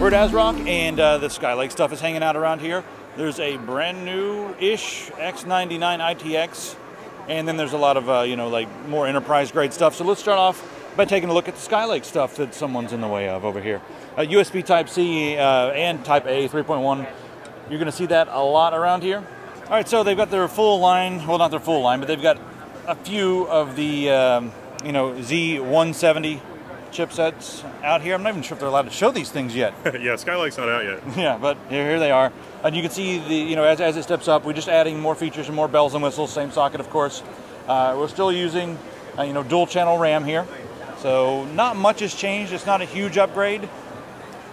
We're at Asrock, and the Skylake stuff is hanging out around here. There's a brand new-ish X99 ITX, and then there's a lot of, you know, like more enterprise-grade stuff. So let's start off by taking a look at the Skylake stuff that someone's in the way of over here. USB Type-C and Type-A 3.1. You're going to see that a lot around here. All right, so they've got their full line, well, not their full line, but they've got a few of the, you know, Z170 chipsets out here. I'm not even sure if they're allowed to show these things yet. Yeah, Skylake's not out yet. Yeah, but here they are. And you can see the, you know, as it steps up, we're just adding more features and more bells and whistles. Same socket, of course. We're still using, you know, dual channel RAM here. So not much has changed. It's not a huge upgrade.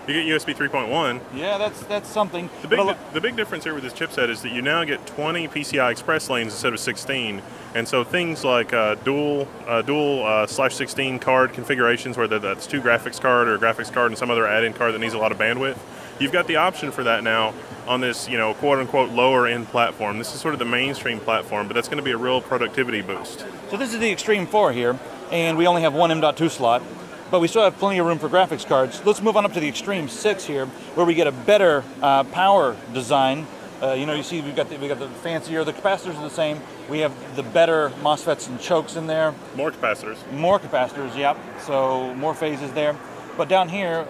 You get USB 3.1. Yeah, that's something. The big difference here with this chipset is that you now get 20 PCI Express lanes instead of 16, and so things like dual /16 card configurations, whether that's 2 graphics card or a graphics card and some other add-in card that needs a lot of bandwidth, you've got the option for that now on this, you know, quote-unquote lower-end platform. This is sort of the mainstream platform, but that's going to be a real productivity boost. So this is the Extreme 4 here, and we only have one M.2 slot. But we still have plenty of room for graphics cards. Let's move on up to the Extreme 6 here, where we get a better power design. You know, you see we've got the fancier, the capacitors are the same. We have the better MOSFETs and chokes in there. More capacitors, yep. So more phases there. But down here,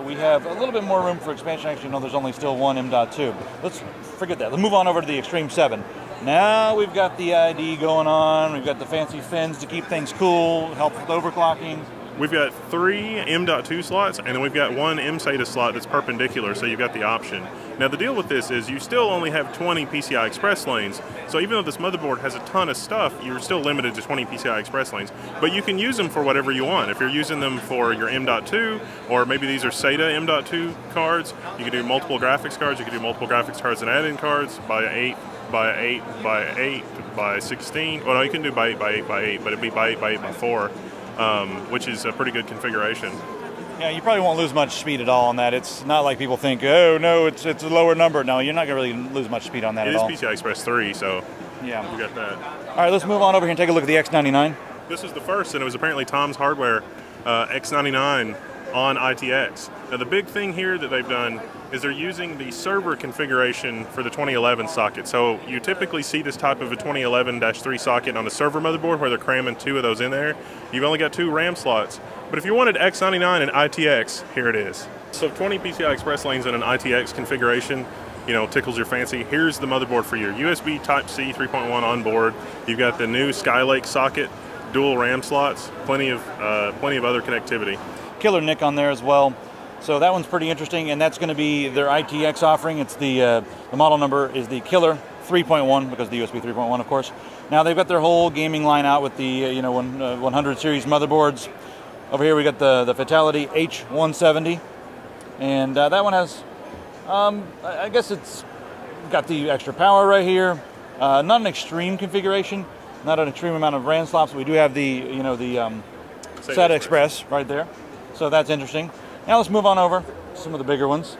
we have a little bit more room for expansion. Actually, no, there's only still one M.2. Let's forget that. Let's move on over to the Extreme 7. Now we've got the ID going on. We've got the fancy fins to keep things cool, help with overclocking. We've got 3 M.2 slots, and then we've got 1 M-SATA slot that's perpendicular, so you've got the option. Now the deal with this is you still only have 20 PCI Express lanes, so even though this motherboard has a ton of stuff, you're still limited to 20 PCI Express lanes. But you can use them for whatever you want. If you're using them for your M.2, or maybe these are SATA M.2 cards, you can do multiple graphics cards, you can do multiple graphics cards and add-in cards by 8, by 8, by 8, by 16. Well, no, you can do by 8 by 8 by 8, but it'd be by 8 by 8 by 4. Which is a pretty good configuration. Yeah, you probably won't lose much speed at all on that. It's not like people think, oh no, it's a lower number. No, you're not going to really lose much speed on that at all. It is PCI Express 3, so yeah, we got that. All right, let's move on over here and take a look at the X99. This is the first, and it was apparently Tom's Hardware X99 on ITX. Now the big thing here that they've done is they're using the server configuration for the 2011 socket. So you typically see this type of a 2011-3 socket on a server motherboard where they're cramming 2 of those in there. You've only got 2 RAM slots. But if you wanted X99 and ITX, here it is. So 20 PCI Express lanes in an ITX configuration, you know, tickles your fancy. Here's the motherboard for your USB Type-C 3.1 on board. You've got the new Skylake socket, dual RAM slots, plenty of other connectivity. Killer NIC on there as well. So that one's pretty interesting, and that's going to be their ITX offering. It's the model number is the Killer 3.1 because of the USB 3.1, of course. Now they've got their whole gaming line out with the you know 100 series motherboards. Over here we got the Fatality H170, and that one has I guess it's got the extra power right here. Not an extreme configuration, not an extreme amount of RAM slots. But we do have the you know the SATA Express right there, so that's interesting. Now let's move on over to some of the bigger ones.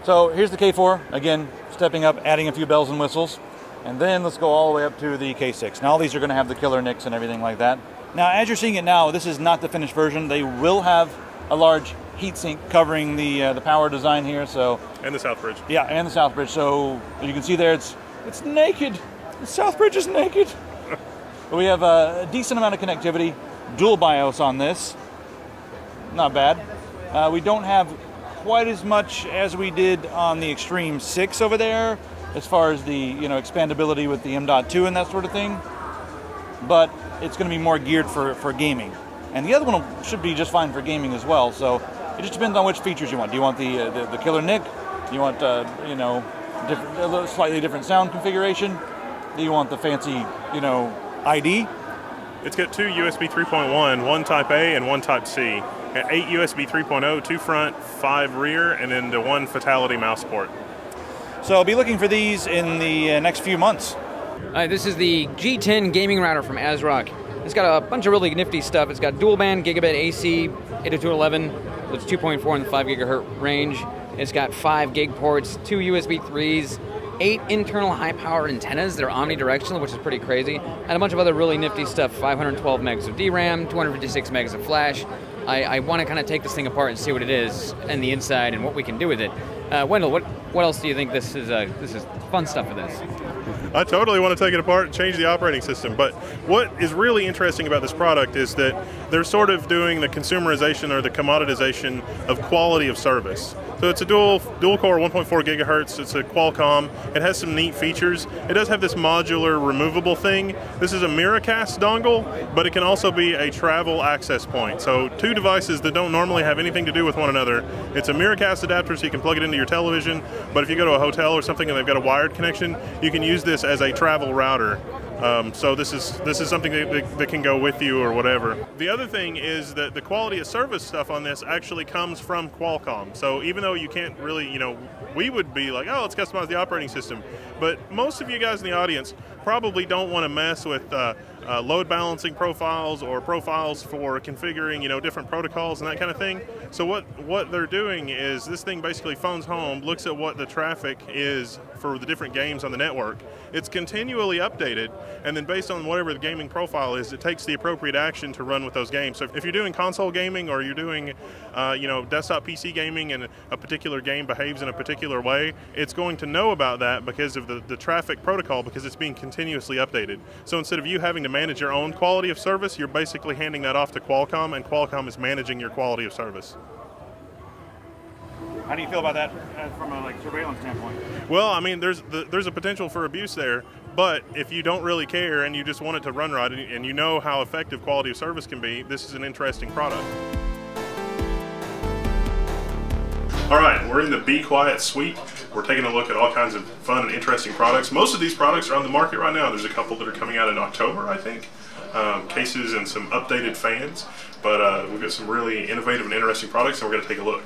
So here's the K4, again, stepping up, adding a few bells and whistles. And then let's go all the way up to the K6. Now all these are going to have the killer NICs and everything like that. Now as you're seeing it now, this is not the finished version. They will have a large heatsink covering the power design here. So and the south bridge. Yeah, and the south bridge. So you can see there, it's naked. The south bridge is naked. But we have a decent amount of connectivity, dual BIOS on this. Not bad. We don't have quite as much as we did on the Extreme 6 over there, as far as the you know expandability with the M.2 and that sort of thing. But it's going to be more geared for gaming, and the other one should be just fine for gaming as well. So it just depends on which features you want. Do you want the killer NIC? Do you want you know a slightly different sound configuration? Do you want the fancy you know ID? It's got 2 USB 3.1, 1 Type A and 1 Type C. 8 USB 3.0, 2 front, 5 rear, and then the 1 Fatality mouse port. So I'll be looking for these in the next few months. Hi, this is the G10 Gaming Router from Asrock. It's got a bunch of really nifty stuff. It's got dual band gigabit AC, 802.11, with 2.4 in the 5 gigahertz range. It's got 5 gig ports, 2 USB 3s, 8 internal high-power antennas. They're omnidirectional, which is pretty crazy, and a bunch of other really nifty stuff. 512 megs of DRAM, 256 megs of flash, I want to kind of take this thing apart and see what it is and the inside and what we can do with it. Wendell, what else do you think this is fun stuff for this? I totally want to take it apart and change the operating system, but what is really interesting about this product is that they're sort of doing the consumerization or the commoditization of quality of service. So it's a dual core 1.4 gigahertz, it's a Qualcomm, it has some neat features. It does have this modular removable thing. This is a Miracast dongle, but it can also be a travel access point. So two devices that don't normally have anything to do with one another. It's a Miracast adapter so you can plug it into your television, but if you go to a hotel or something and they've got a wired connection, you can use this as a travel router. So this is something that can go with you or whatever. The other thing is that the quality of service stuff on this actually comes from Qualcomm. So even though you can't really, we would be like, oh, let's customize the operating system. But most of you guys in the audience probably don't want to mess with load balancing profiles or profiles for configuring, different protocols and that kind of thing. So what they're doing is this thing basically phones home, looks at what the traffic is for the different games on the network. It's continually updated, and then based on whatever the gaming profile is, it takes the appropriate action to run with those games. So if you're doing console gaming or you're doing, desktop PC gaming and a particular game behaves in a particular way, it's going to know about that because of the traffic protocol, because it's being continuously updated. So instead of you having to manage your own quality of service, you're basically handing that off to Qualcomm, and Qualcomm is managing your quality of service. How do you feel about that from a surveillance standpoint? Well, I mean, there's a potential for abuse there, but if you don't really care and you just want it to run right and you know how effective quality of service can be, this is an interesting product. All right, we're in the Be Quiet suite. We're taking a look at all kinds of fun and interesting products. Most of these products are on the market right now. There's a couple that are coming out in October, I think. Cases and some updated fans, but we've got some really innovative and interesting products, and we're going to take a look.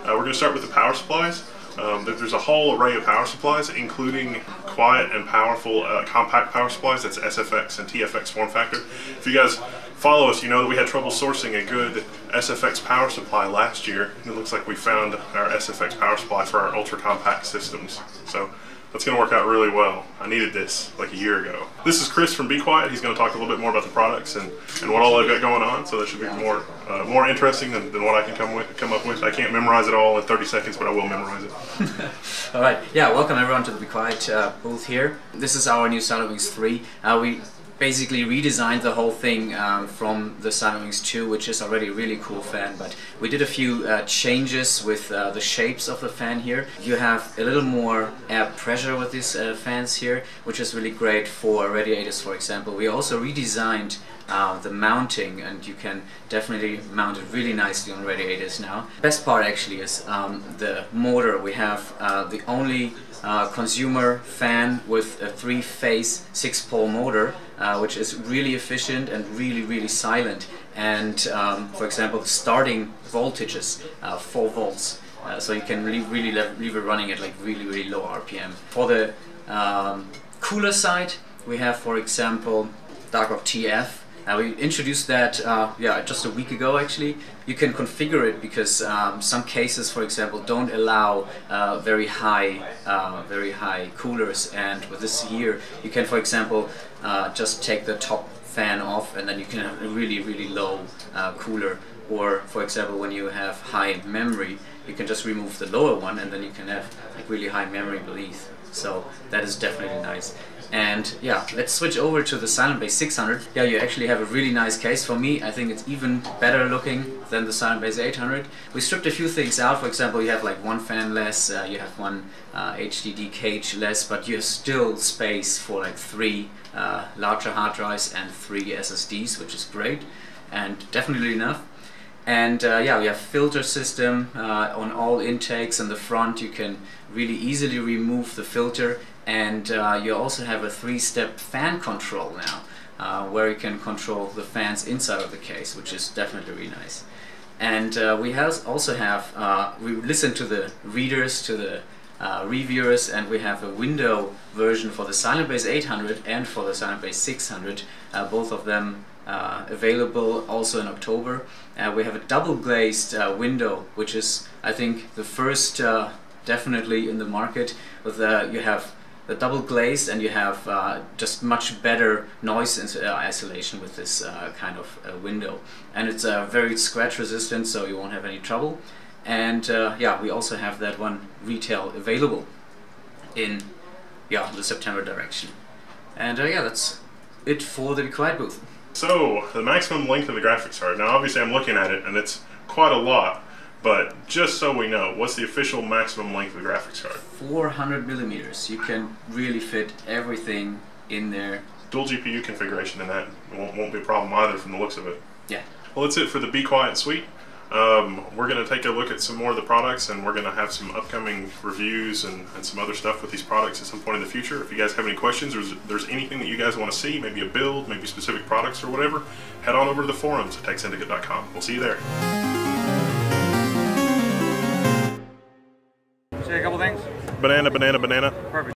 We're going to start with the power supplies. There's a whole array of power supplies, including quiet and powerful compact power supplies. That's SFX and TFX form factor. If you guys follow us, you know that we had trouble sourcing a good SFX power supply last year. It looks like we found our SFX power supply for our ultra compact systems. So that's going to work out really well. I needed this like a year ago. This is Chris from Be Quiet. He's going to talk a little bit more about the products and what all they've got going on. So that should be more interesting than what I can come up with. I can't memorize it all in 30 seconds, but I will memorize it. All right. Yeah. Welcome everyone to the Be Quiet booth here. This is our new SilentWings 3. We basically redesigned the whole thing from the SilentWings 2, which is already a really cool fan, but we did a few changes with the shapes of the fan here. You have a little more air pressure with these fans here, which is really great for radiators, for example. We also redesigned the mounting, and you can definitely mount it really nicely on radiators now. Best part actually is the motor. We have the only consumer fan with a 3-phase 6-pole motor, which is really efficient and really silent. And for example, the starting voltage is 4 volts, so you can really leave it running at really low RPM. For the cooler side, we have, for example, Darkrock TF. We introduced that just a week ago actually. You can configure it because some cases, for example, don't allow very high coolers, and with this here you can, for example, just take the top fan off and then you can have a really low cooler. Or for example, when you have high memory, you can just remove the lower one and then you can have really high memory beneath. So that is definitely nice. And yeah, let's switch over to the SilentBase 600. Yeah, you actually have a really nice case. For me, I think it's even better looking than the SilentBase 800. We stripped a few things out. For example, you have one fan less, you have one HDD cage less, but you have still space for 3 larger hard drives and 3 SSDs, which is great and definitely enough. And yeah, we have filter system on all intakes. In the front you can really easily remove the filter, and you also have a 3-step fan control now, where you can control the fans inside of the case, which is definitely really nice. And we also have, we listen to the readers, to the reviewers, and we have a window version for the SilentBase 800 and for the SilentBase 600, both of them available also in October. We have a double glazed window, which is, I think, the first definitely in the market. With you have the double glazed, and you have just much better noise isolation with this kind of window. And it's very scratch resistant, so you won't have any trouble. And yeah, we also have that one retail available in the September direction. And yeah, that's it for the Be Quiet booth. So, the maximum length of the graphics card. Now obviously I'm looking at it and it's quite a lot, but just so we know, what's the official maximum length of the graphics card? 400 millimeters. You can really fit everything in there. Dual GPU configuration in that won't be a problem either from the looks of it. Yeah. Well, that's it for the Be Quiet suite. We're going to take a look at some more of the products, and we're going to have some upcoming reviews and some other stuff with these products at some point in the future. If you guys have any questions, or there's anything that you guys want to see, maybe a build, maybe specific products or whatever, head on over to the forums at techsyndicate.com. We'll see you there. Say a couple things. Banana, banana, banana. Perfect.